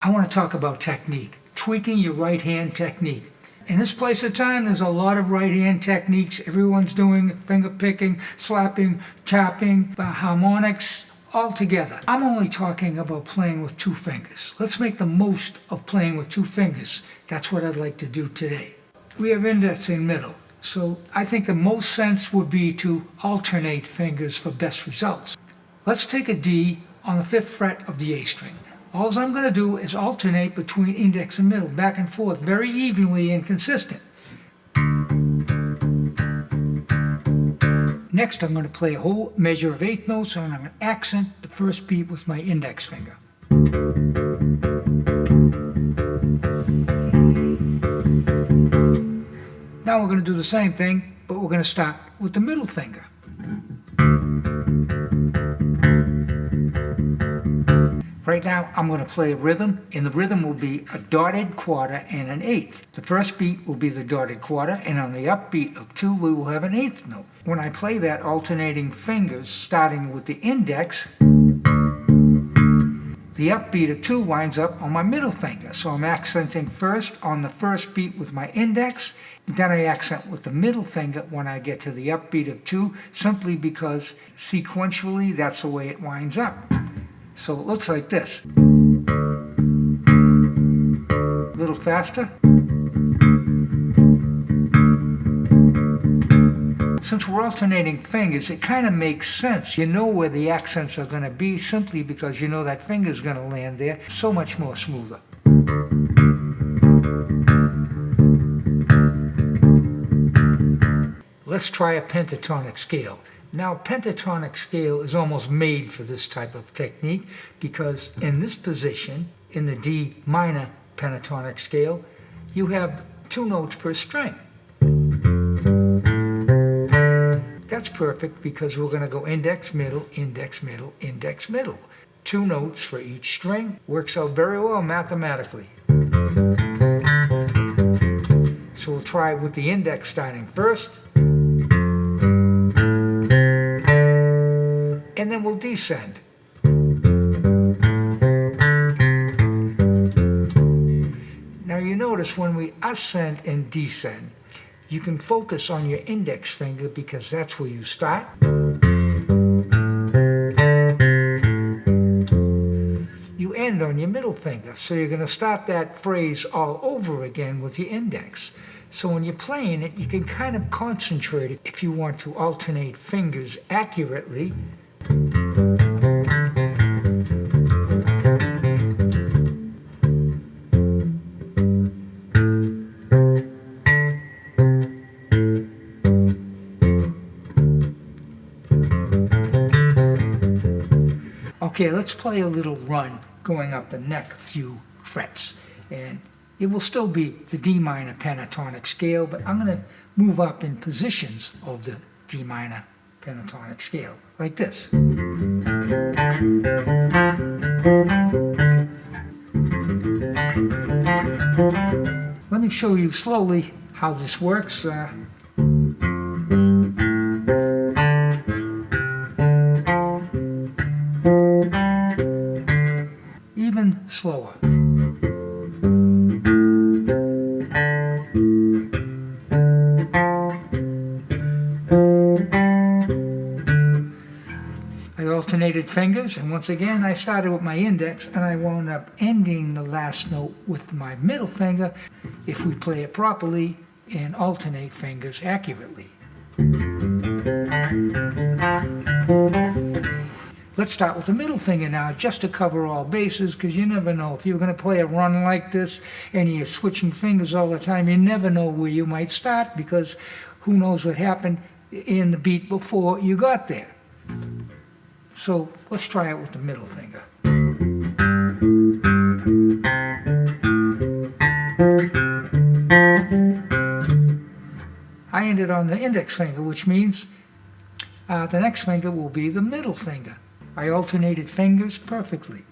I want to talk about technique, tweaking your right hand technique. In this place of time, there's a lot of right hand techniques. Everyone's doing finger picking, slapping, tapping, harmonics, all together. I'm only talking about playing with two fingers. Let's make the most of playing with two fingers. That's what I'd like to do today. We have index and middle, so I think the most sense would be to alternate fingers for best results. Let's take a D on the 5th fret of the A string. All I'm going to do is alternate between index and middle, back and forth, very evenly and consistent. Next, I'm going to play a whole measure of eighth notes, and I'm going to accent the first beat with my index finger. Now we're going to do the same thing, but we're going to start with the middle finger. Right now, I'm going to play a rhythm, and the rhythm will be a dotted quarter and an eighth. The first beat will be the dotted quarter, and on the upbeat of 2, we will have an eighth note. When I play that, alternating fingers, starting with the index, the upbeat of 2 winds up on my middle finger. So I'm accenting first on the first beat with my index, then I accent with the middle finger when I get to the upbeat of 2, simply because sequentially that's the way it winds up. So it looks like this. A little faster. Since we're alternating fingers, it kind of makes sense. You know where the accents are going to be simply because you know that finger's going to land there. So much more smoother. Let's try a pentatonic scale. Now, pentatonic scale is almost made for this type of technique because in this position, in the D minor pentatonic scale, you have 2 notes per string. That's perfect because we're going to go index, middle, index, middle, index, middle. 2 notes for each string. Works out very well mathematically. So we'll try with the index starting first. And then we'll descend. Now you notice when we ascend and descend, you can focus on your index finger because that's where you start. You end on your middle finger, so you're going to start that phrase all over again with your index. So when you're playing it, you can kind of concentrate it. If you want to alternate fingers accurately, okay, let's play a little run going up the neck a few frets. And it will still be the D minor pentatonic scale, but I'm going to move up in positions of the D minor pentatonic scale, like this. Let me show you slowly how this works. Even slower. I alternated fingers, and once again I started with my index and I wound up ending the last note with my middle finger if we play it properly and alternate fingers accurately. Let's start with the middle finger now, just to cover all bases, because you never know. If you're going to play a run like this and you're switching fingers all the time, you never know where you might start, because who knows what happened in the beat before you got there. So let's try it with the middle finger. I ended on the index finger, which means the next finger will be the middle finger. I alternated fingers perfectly.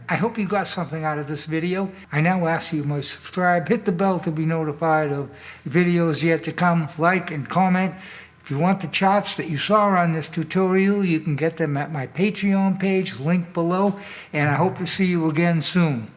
I hope you got something out of this video. I now ask you to subscribe, hit the bell to be notified of videos yet to come, like and comment. If If you want the charts that you saw on this tutorial, you can get them at my Patreon page, link below, and I hope to see you again soon.